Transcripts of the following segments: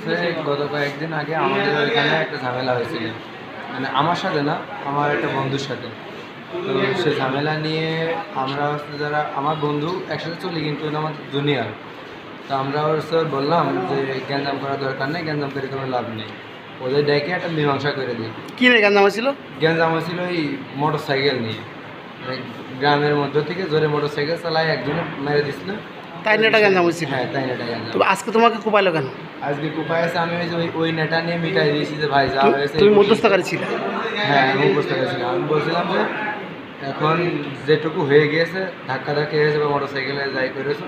হচ্ছে গত কয়েকদিন আগে আমাদের ওইখানে একটা ঝামেলা হয়েছিল, মানে আমার সাথে না, আমার একটা বন্ধুর সাথে। তো সে ঝামেলা নিয়ে আমরা হচ্ছে যারা আমার বন্ধু একসাথে চলি, কিন্তু ওটা আমার জুনিয়র। তো আমরা হচ্ছে বললাম যে গ্যাঞ্জাম করার দরকার নেই, গ্যাঞ্জাম করে কোনো লাভ নেই, ওদের ডেকে একটা মীমাংসা করে দিই। কী নিয়ে গ্যাঞ্জাম হয়েছিল? গ্যাঞ্জাম হয়েছিল এই মোটর সাইকেল নিয়ে। মানে গ্রামের মধ্য থেকে জোরে মোটর সাইকেল চালায় একজনে মেরে দিছিল। তাই নেটা গ্যাঞ্জাম হয়েছিল? হ্যাঁ, তাই নেটা গ্যাঞ্জাম। তবে আজকে তোমাকে কোপাইলো কেন? আজকে কোপায় আছে, আমি ওই যে ওই নেটা নিয়ে মিটাই দিয়েছি যে ভাই যা হয়েছে। তুমি মধ্যস্থকারী ছিলে? হ্যাঁ, আমি উপস্থিত ছিলাম। আমি বলছিলাম যে এখন যেটুকু হয়ে গিয়েছে, ধাক্কি হয়েছে বা মোটর সাইকেলে যাই করেছো,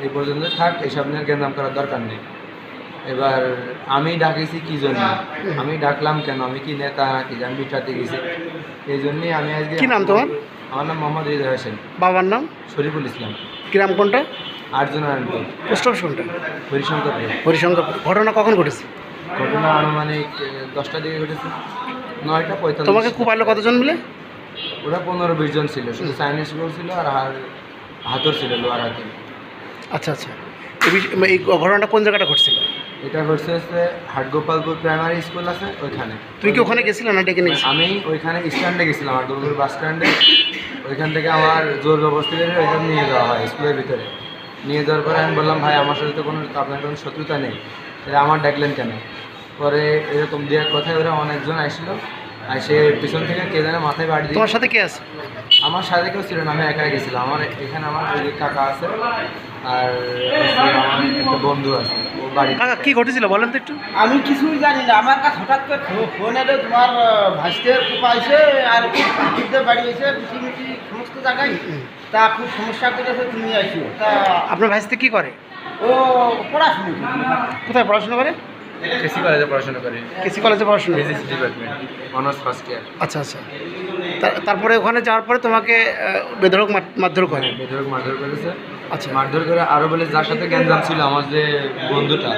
এই পর্যন্ত থাক, এইসব নিয়ে গ্যাঞ্জাম করার দরকার নেই। এবার আমি ডাকিছি কী জন্য, আমি ডাকলাম কেন, আমি কি নেতা নাকি যে আমি মিটাতে গেছি, এই জন্যই আমি আজকে। কী নাম তোমার? আমার নাম মোহাম্মদ হৃদয় হোসেন। বাবার নাম? শরীফুল ইসলাম। গ্রাম কোনটা? আর্জুনারায়ণপুর। পোস্ট অফিস কোনটা? হরিশঙ্করপুর। হরিশঙ্করপুর। ঘটনা কখন ঘটেছে? ঘটনা আনুমানিক 10টার দিকে ঘটেছে, 9:45। তোমাকে কোপাইলো কতজন মিলে? ওরা 15-20 জন ছিল, শুধু চাইনিজ গোল ছিল আর হাতর ছিল, লোয়ার হাতে। আচ্ছা আচ্ছা, এই ঘটনাটা কোন জায়গাটা ঘটছিল? এটা ঘটছে হচ্ছে হাটগোপালপুর প্রাইমারি স্কুল আছে ওইখানে। তুই কি ওখানে গেছিলে না ডেকে নিয়েছিস? আমি ওইখানে স্ট্যান্ডে গেছিলাম, হাটগোপালপুর বাস স্ট্যান্ডে। ওইখান থেকে আমার জোর ব্যবস্থা করে ওইখানে নিয়ে যাওয়া হয় স্কুলের ভিতরে। নিয়ে যাওয়ার পরে আমি বললাম ভাই আমার সাথে তো আপনার কোনো শত্রুতা নেই, তাহলে আমার ডাকলেন কেন? পরে এরকম দিয়ে কথায় ওরা অনেকজন আসলো, আর সে পিছন থেকে কে যেন মাথায় বাড়ি দিয়ে। তোমার সাথে কে আছে? আমার সাথে কেউ ছিল না, আমি একাই গেছিলাম। আমার এখানে আমার ওই যে কাকা আছে আর আমার একটা বন্ধু আছে, ও বাড়ি। কাকা কী ঘটেছিল বলেন তো একটু। আমি কিছুই জানি না, আমার কাছে হঠাৎ করে ফোন এলো, তোমার ভাইসের পাইছে আর পাখিদের বাড়ি এসে মিটি সমস্ত জায়গায় তা খুব সমস্যা করেছে, তুমি আসো। তা আপনার ভাইসতে কী করে? ও পড়াশুনো। কোথায় পড়াশোনা করে? কেসি কলেজে পড়াশোনা করি। কেসি কলেজে পড়াশোনা? Physics department, honours first year. আচ্ছা আচ্ছা, তারপরে ওখানে যাওয়ার পরে তোমাকে বেধড়ক মারধর করে? বেধড়ক মারধর করেছে। আচ্ছা, মারধর করে আরও বলে যার সাথে গ্যাঞ্জাম ছিল আমার যে বন্ধুটা,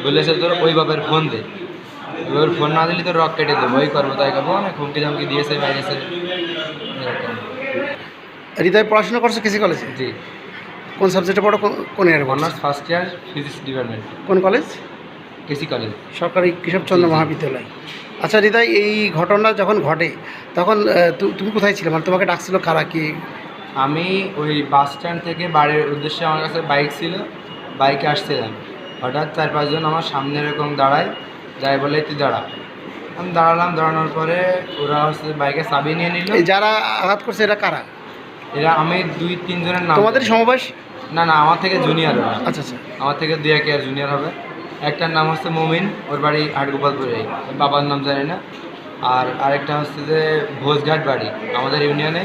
বলেছে তোর ওই বাপের ফোন দে, ওর ফোন না দিলে তো রক কেটে দেবো, ওই করবো তাই করবো, অনেক হুমকি ধামকি দিয়েছে বাইরেছে এরকম। হৃদয় পড়াশোনা করছো কেসি কলেজে? জি। কোন সাবজেক্টে পড়ো, কোন ইয়ারে? Honours first year, physics department. কোন কলেজ? কেসি কলেজ, সরকারি কেশবচন্দ্র মহাবিদ্যালয়। আচ্ছা হৃদয়, এই ঘটনা যখন ঘটে তখন তুমি কোথায় ছিলে? মানে তোমাকে ডাকছিল কারা, কি? আমি ওই বাস স্ট্যান্ড থেকে বাড়ির উদ্দেশ্যে, আমার কাছে বাইক ছিল, বাইকে আসছিলাম। হঠাৎ 4-5 জন আমার সামনে এরকম দাঁড়ায়, যাই বলে তুই দাঁড়া। আমি দাঁড়ালাম, দাঁড়ানোর পরে ওরা হচ্ছে বাইকে চাবি নিয়ে নিল। এই যারা আঘাত করছে এরা কারা? এরা আমি 2-3 জনের নাম। তোমাদের সমবয়স? না না, আমার থেকে জুনিয়র ওরা। আচ্ছা আচ্ছা, আমার থেকে 2-1 ইয়ার জুনিয়র হবে। একটার নাম হচ্ছে মমিন, ওর বাড়ি হাটগোপালপুরে, বাবার নাম জানি না। আর আরেকটা হচ্ছে যে ভোজঘাট বাড়ি, আমাদের ইউনিয়নে,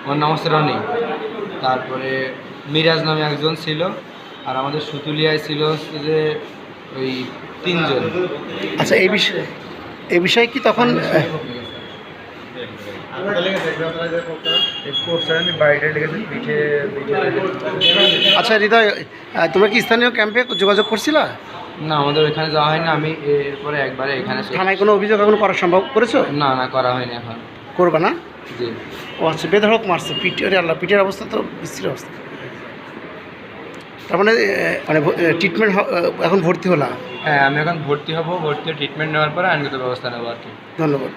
ওর নাম হচ্ছে রনি। তারপরে মিরাজ নামে একজন ছিল, আর আমাদের সুতুলিয়ায় ছিল হচ্ছে যে ওই 3 জন। আচ্ছা, এই বিষয়ে কি তখন আচ্ছা হৃদয়, তোমরা কি স্থানীয় ক্যাম্পে যোগাযোগ করছিলা? না, আমাদের ওইখানে যাওয়া হয়নি। আমি এরপরে একবারে এখানে। থানায় কোনো অভিযোগ এখন করা সম্ভব করেছো? না না, করা হয়নি এখন। করবে না? জি। ও আচ্ছা, বেধড়ক মারছে, পিঠে আল্লাহ, পিঠের অবস্থা তো বিশ্রী অবস্থা। তার মানে ট্রিটমেন্ট এখন ভর্তি হলা? হ্যাঁ, আমি এখন ভর্তি হব, ভর্তি হয়ে ট্রিটমেন্ট নেওয়ার পরে আইনগত ব্যবস্থা নেবো আর কি। ধন্যবাদ।